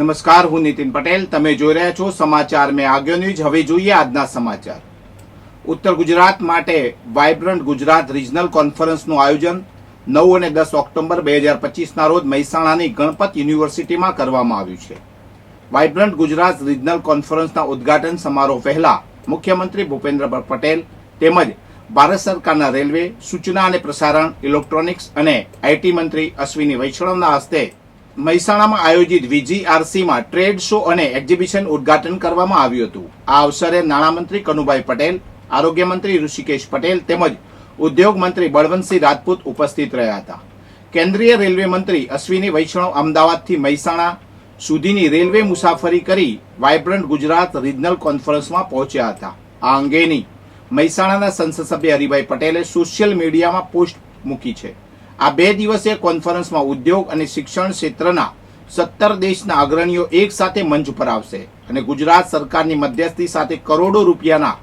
નમસ્કાર, હું નીતિન પટેલ. તમે જોઈ રહ્યા છો સમાચાર મેં આગળ ન્યૂઝ. હવે જોઈએ આજના સમાચાર. ઉત્તર ગુજરાત માટે વાઇબ્રન્ટ ગુજરાત રિજનલ કોન્ફરન્સનું આયોજન 9 અને 10 ઓક્ટોબર 2025ના રોજ મહેસાણાની ગણપત યુનિવર્સિટીમાં કરવામાં આવ્યું છે. વાઇબ્રન્ટ ગુજરાત રિજનલ કોન્ફરન્સના ઉદ્ઘાટન સમારોહ પહેલા મુખ્યમંત્રી ભૂપેન્દ્ર પટેલ તેમજ ભારત સરકારના રેલવે, સૂચના અને પ્રસારણ, ઇલેક્ટ્રોનિક્સ અને આઈટી મંત્રી અશ્વિની વૈષ્ણવના હસ્તે મહેસાણામાં આયોજિત VGRCમાં ટ્રેડ શો અને એક્ઝિબિશન ઉદ્ઘાટન કરવામાં આવ્યું હતું. આ અવસરે નાણામંત્રી કનુભાઈ પટેલ, આરોગ્ય મંત્રી ઋષિકેશ પટેલ તેમજ ઉદ્યોગ મંત્રી બળવંતસિંહ રાજપૂત ઉપસ્થિત રહ્યા હતા. કેન્દ્રીય રેલવે મંત્રી અશ્વિની વૈષ્ણવ અમદાવાદથી મહેસાણા સુધીની રેલવે મુસાફરી કરી વાઇબ્રન્ટ ગુજરાત રિજનલ કોન્ફરન્સમાં પહોંચ્યા હતા. આ અંગેની મહેસાણાના સંસદ સભ્ય હરિભાઈ પટેલે સોશિયલ મીડિયામાં પોસ્ટ મૂકી છે. આ 2 દિવસીય કોન્ફરન્સમાં ઉદ્યોગ અને શિક્ષણ ક્ષેત્રના 17 દેશના અગ્રણીઓ એક સાથે મંચ પર આવશે અને ગુજરાત સરકારની મધ્યસ્થી સાથે કરોડો રૂપિયાના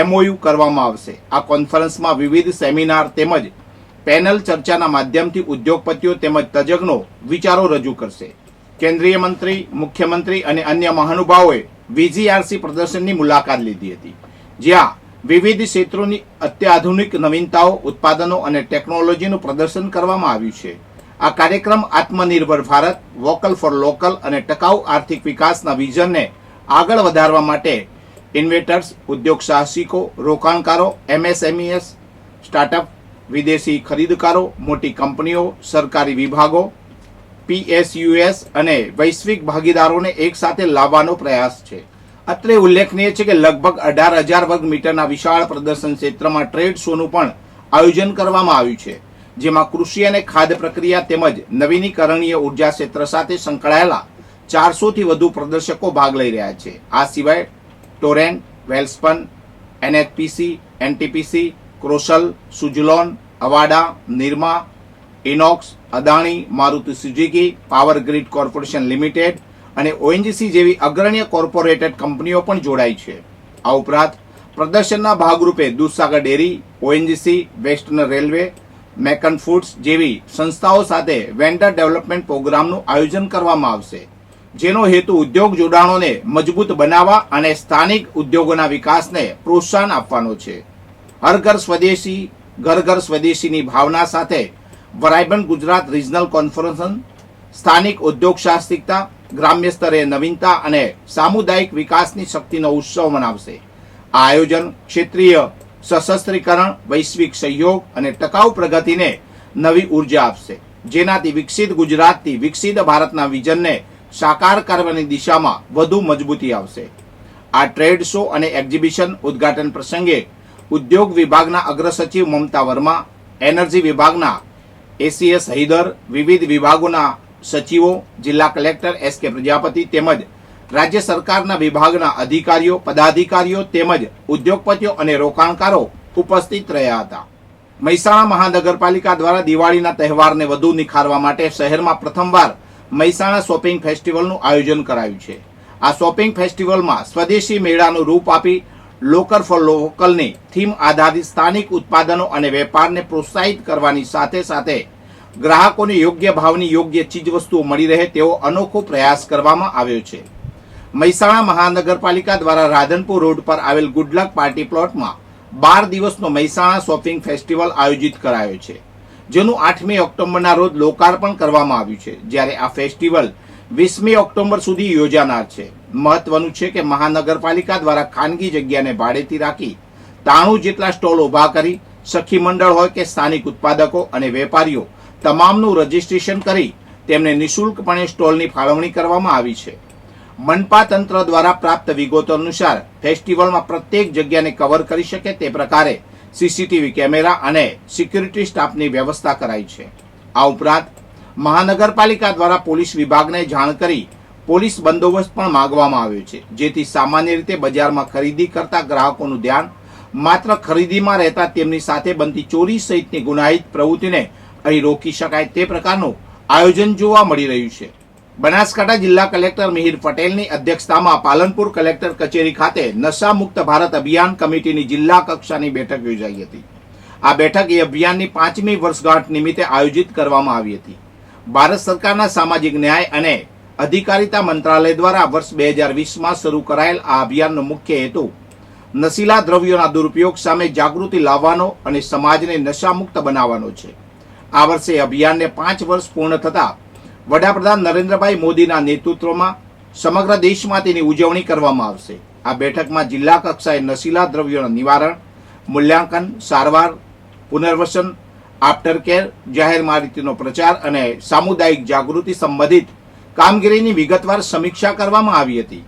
MOU કરવામાં આવશે. આ કોન્ફરન્સમાં વિવિધ સેમિનાર તેમજ પેનલ ચર્ચાના માધ્યમથી ઉદ્યોગપતિઓ તેમજ તજજ્ઞો વિચારો રજૂ કરશે. કેન્દ્રીય મંત્રી, મુખ્યમંત્રી અને અન્ય મહાનુભાવોએ VGRC પ્રદર્શનની મુલાકાત લીધી હતી, જ્યાં વિવિધ ક્ષેત્રોની અત્યાધુનિક નવીનતાઓ, ઉત્પાદનો અને ટેકનોલોજીનું પ્રદર્શન કરવામાં આવ્યું છે. આ કાર્યક્રમ આત્મનિર્ભર ભારત, વોકલ ફોર લોકલ અને ટકાઉ આર્થિક વિકાસના વિઝનને આગળ વધારવા માટે ઇન્વેસ્ટર્સ, ઉદ્યોગ સાહસિકો, રોકાણકારો, MSMEs, સ્ટાર્ટઅપ, વિદેશી ખરીદકારો, મોટી કંપનીઓ, સરકારી વિભાગો, PSUs અને વૈશ્વિક ભાગીદારોને એક સાથે લાવવાનો પ્રયાસ છે. અત્રે ઉલ્લેખનીય છે કે લગભગ 18,000 વર્ગ મીટરના વિશાળ પ્રદર્શન ક્ષેત્રમાં ટ્રેડ શોનું પણ આયોજન કરવામાં આવ્યું છે, જેમાં કૃષિ અને ખાદ્ય પ્રક્રિયા તેમજ નવીનીકરણીય ઉર્જા ક્ષેત્ર સાથે સંકળાયેલા 400થી વધુ પ્રદર્શકો ભાગ લઈ રહ્યા છે. આ સિવાય ટોરેન્ટ, વેલ્સપન, NHPC, NTPC, ક્રોસલ, Suzlon, Avaada, Nirma, Inox, Adani, Maruti Suzuki, Power Grid Corporation Limited અને ONGC જેવી અગ્રણી કોર્પોરેટેડ કંપનીઓ પણ જોડાઈ છે. આ ઉપરાંત પ્રદર્શનના ભાગરૂપે Dudhsagar Dairy, ONGC, Western Railway, મેકન ફૂડ્સ જેવી સંસ્થાઓ સાથે વેન્ડર ડેવલપમેન્ટ પ્રોગ્રામનું આયોજન કરવામાં આવશે, જેનો હેતુ ઉદ્યોગ જોડાણોને મજબૂત બનાવવા અને સ્થાનિક ઉદ્યોગોના વિકાસને પ્રોત્સાહન આપવાનો છે. હર ઘર સ્વદેશી, ઘર ઘર સ્વદેશીની ભાવના સાથે વાઇબ્રન્ટ ગુજરાત રિજનલ કોન્ફરન્સ સ્થાનિક ઉદ્યોગ સાહસિકતા, ગ્રામ્ય સ્તરે નવીનતા અને સામુદાયિક વિકાસની શક્તિનો ઉત્સવ મનાવશે. આ આયોજન ક્ષેત્રીય સશસ્ત્રીકરણ, વૈશ્વિક સહયોગ અને ટકાઉ પ્રગતિને નવી ઉર્જા આપશે, જેનાથી વિકસિત ગુજરાતથી વિકસિત ભારતના વિઝનને સાકાર કરવાની દિશામાં વધુ મજબૂતી આવશે. આ ટ્રેડ શો અને એક્ઝિબિશન ઉદ્ઘાટન પ્રસંગે ઉદ્યોગ વિભાગના અગ્રસચિવ મમતા વર્મા, એનર્જી વિભાગના ACS હૈદર, વિવિધ વિભાગોના સચિવો, જિલ્લા કલેક્ટર SK પ્રજાપતિ તેમજ રાજ્ય સરકારના વિભાગના અધિકારીઓ, પદાધિકારીઓ તેમજ ઉદ્યોગપતિઓ અને રોકાણકારો ઉપસ્થિત રહ્યા હતા. મહેસાણા મહાનગરપાલિકા દ્વારા દિવાળીના તહેવારને વધુ નિખારવા માટે શહેરમાં પ્રથમવાર મહેસાણા શોપિંગ ફેસ્ટિવલનું આયોજન કરાયું છે. આ શોપિંગ ફેસ્ટિવલમાં સ્વદેશી મેળાનું રૂપ આપી લોકલ ફોર લોકલની થીમ આધારિત સ્થાનિક ઉત્પાદનો અને વેપારને પ્રોત્સાહિત કરવાની સાથે સાથે ગ્રાહકોને યોગ્ય ભાવની યોગ્ય ચીજવસ્તુઓ મળી રહે તેવો અનોખો પ્રયાસ કરવામાં આવ્યો છે. મહેસાણા મહાનગરપાલિકા દ્વારા રાધનપુર રોડ પર આવેલ ગુડલક પાર્ટી પ્લોટમાં 12 દિવસનો મહેસાણા શોપિંગ ફેસ્ટિવલ આયોજિત કરાયો છે, જેનું 8મી ઓક્ટોબરના રોજ લોકાર્પણ કરવામાં આવ્યું છે, જ્યારે આ ફેસ્ટિવલ 20મી ઓક્ટોબર સુધી યોજાનાર છે. મહત્વનું છે કે મહાનગરપાલિકા દ્વારા ખાનગી જગ્યાને ભાડેથી રાખી 93 જેટલા સ્ટોલ ઉભા કરી સખી મંડળ હોય કે સ્થાનિક ઉત્પાદકો અને વેપારીઓ તમામનું રજીસ્ટ્રેશન કરી તેમને નિઃશુલ્કપણે સ્ટોલની ફાળવણી કરવામાં આવી છે. મનપા તંત્ર દ્વારા પ્રાપ્ત વિગતો અનુસાર ફેસ્ટિવલમાં પ્રત્યેક જગ્યાને કવર કરી શકે તે પ્રકારે CCTV કેમેરા અને સિક્યુરિટી સ્ટાફની વ્યવસ્થા કરાઈ છે. આ ઉપરાંત મહાનગરપાલિકા દ્વારા પોલીસ વિભાગને જાણ કરી પોલીસ બંદોબસ્ત પણ માંગવામાં આવ્યો છે, જેથી સામાન્ય રીતે બજારમાં ખરીદી કરતા ગ્રાહકોનું ધ્યાન માત્ર ખરીદીમાં રહેતા તેમની સાથે બનતી ચોરી સહિતની ગુનાહિત પ્રવૃત્તિને અહીં રોકી શકાય તે પ્રકારનું આયોજન જોવા મળી રહ્યું છે. બનાસકાંઠા જિલ્લા કલેક્ટર મિહિર પટેલની અધ્યક્ષતામાં પાલનપુર કલેક્ટર કચેરી ખાતે નશા મુક્ત ભારત અભિયાન કમિટીની જિલ્લા કક્ષાની બેઠક યોજાઈ હતી. આ બેઠક એ અભિયાનની 5મી વર્ષગાંઠ નિમિત્તે આયોજિત કરવામાં આવી હતી. ભારત સરકારના સામાજિક ન્યાય અને અધિકારિતા મંત્રાલય દ્વારા વર્ષ 2020માં શરૂ કરાયેલ આ અભિયાનનો મુખ્ય હેતુ નશીલા દ્રવ્યોના દુરુપયોગ સામે જાગૃતિ લાવવાનો અને સમાજને નશામુક્ત બનાવવાનો છે. આ વર્ષે અભિયાનને 5 વર્ષ પૂર્ણ થતા વડાપ્રધાન નરેન્દ્રભાઈ મોદીના નેતૃત્વમાં સમગ્ર દેશમાં તેની ઉજવણી કરવામાં આવશે. આ બેઠકમાં જિલ્લા કક્ષાએ નશીલા દ્રવ્યોના નિવારણ, મૂલ્યાંકન, સારવાર, પુનર્વસન, આફ્ટર કેર, જાહેર માહિતીનો પ્રચાર અને સામુદાયિક જાગૃતિ સંબંધિત કામગીરીની વિગતવાર સમીક્ષા કરવામાં આવી હતી.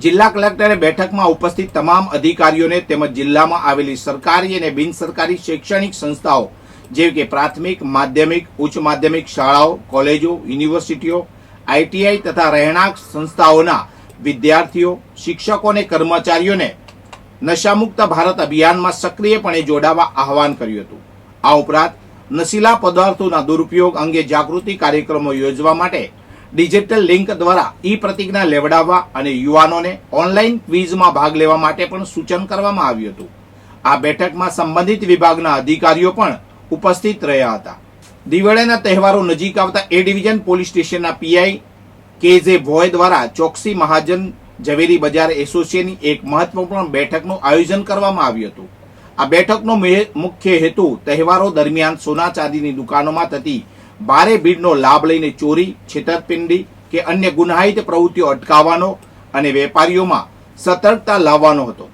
જિલ્લા કલેક્ટરે બેઠકમાં ઉપસ્થિત તમામ અધિકારીઓને તેમજ જિલ્લામાં આવેલી સરકારી અને બિનસરકારી શૈક્ષણિક સંસ્થાઓ જેવી કે પ્રાથમિક, માધ્યમિક, ઉચ્ચ માધ્યમિક શાળાઓ, કોલેજો, યુનિવર્સિટીઓ, આઈટીઆઈ તથા રહેણાંક સંસ્થાઓના વિદ્યાર્થીઓ, શિક્ષકો અને કર્મચારીઓને નશામુક્ત ભારત અભિયાનમાં સક્રિયપણે જોડાવા આહવાન કર્યું હતું. આ ઉપરાંત નશીલા પદાર્થોના દુરુપયોગ અંગે જાગૃતિ કાર્યક્રમો યોજવા માટે ડિજિટલ લિંક દ્વારા ઈ પ્રતિજ્ઞા લેવડાવવા અને યુવાનોને ઓનલાઈન ક્વિઝમાં ભાગ લેવા માટે પણ સૂચન કરવામાં આવ્યું હતું. આ બેઠકમાં સંબંધિત વિભાગના અધિકારીઓ પણ ઉપસ્થિત રહ્યા હતા. દિવાળીના તહેવારો નજીક આવતા એ ડિવિઝન પોલીસ સ્ટેશનના પીઆઈ કે.જે. ભોય દ્વારા ચોકસી મહાજન ઝવેરી બજાર એસોસિએશનની એક મહત્વપૂર્ણ બેઠકનું આયોજન કરવામાં આવ્યું હતું. આ બેઠકનો મુખ્ય હેતુ તહેવારો દરમિયાન સોના ચાંદીની દુકાનોમાં થતી ભારે ભીડનો લાભ લઈને ચોરી, છેતરપિંડી કે અન્ય ગુનાહિત પ્રવૃત્તિઓ અટકાવવાનો અને વેપારીઓમાં સતર્કતા લાવવાનો હતો.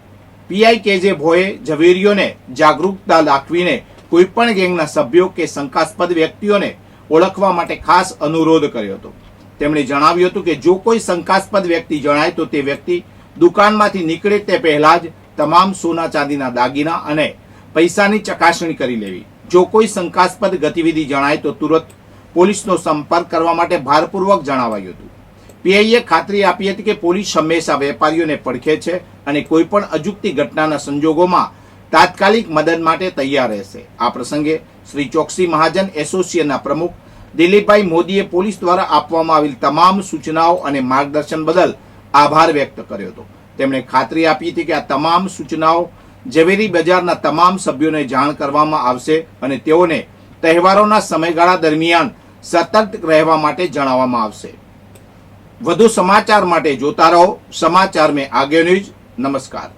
પીઆઈ કે.જે. ભોયે ઝવેરીઓને જાગૃતતા દાખવીને કોઈપણ ગેંગના સભ્યો કે શંકાસ્પદ વ્યક્તિઓને ઓળખવા માટે ખાસ અનુરોધ કર્યો હતો. તેમણે જણાવ્યું હતું કે જો કોઈ શંકાસ્પદ વ્યક્તિ જણાય તો તે વ્યક્તિ દુકાનમાંથી નીકળે તે પહેલા જ તમામ સોના ચાંદીના દાગીના અને પૈસાની ચકાસણી કરી લેવી. જો કોઈ શંકાસ્પદ ગતિવિધિ જણાય તો તુરંત પોલીસનો સંપર્ક કરવા માટે ભારપૂર્વક જણાવાયું હતું. પીઆઈએ ખાતરી આપી હતી કે પોલીસ હંમેશા વેપારીઓને પડખે છે અને કોઈ પણ અજુગતી ઘટનાના સંજોગોમાં તાત્કાલિક મદદ માટે તૈયાર રહેશે. આ પ્રસંગે શ્રી ચોકસી મહાજન એસોસિએશનના પ્રમુખ દિલીપભાઈ મોદીએ પોલીસ દ્વારા આપવામાં આવેલી તમામ સૂચનાઓ અને માર્ગદર્શન બદલ આભાર વ્યક્ત કર્યો હતો. તેમણે ખાતરી આપી હતી કે આ તમામ સૂચનાઓ ઝવેરી બજારના તમામ સભ્યોને જાણ કરવામાં આવશે અને તેઓને તહેવારોના સમયગાળા દરમિયાન સતર્ક રહેવા માટે જણાવવામાં આવશે. વધુ સમાચાર માટે જોતા રહો સમાચાર મેં આગે ન્યૂઝ. નમસ્કાર.